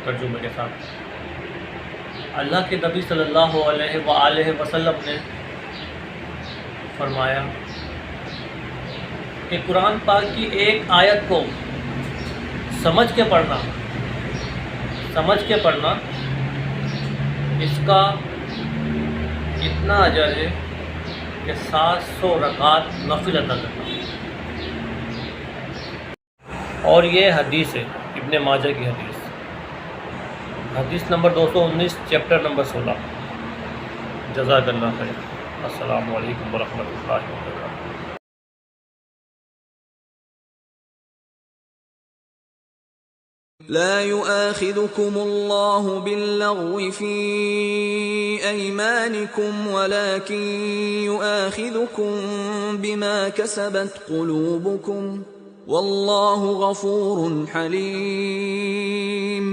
तर्जुमे के साथ। अल्लाह के नबी सल्लल्लाहु अलैहि वसल्लम ने फरमाया कि कुरान पाक की एक आयत को समझ के पढ़ना इसका इतना अजर है कि 700 रकात नफिल अदा करना। और ये हदीस है इब्ने माजा की हदीस नंबर 219 चैप्टर नंबर 16। जज़ाकल्लाह खैर। अस्सलामु अलैकुम वरहमतुल्लाहि वबरकातुहू। ला युआखिदुकुमुल्लाहु बिल्लग़्वि फ़ी अयमानिकुम वलाकिन युआखिदुकुम बिमा कसबत क़ुलूबुकुम वल्लाहु गफ़ूरुन हलीम।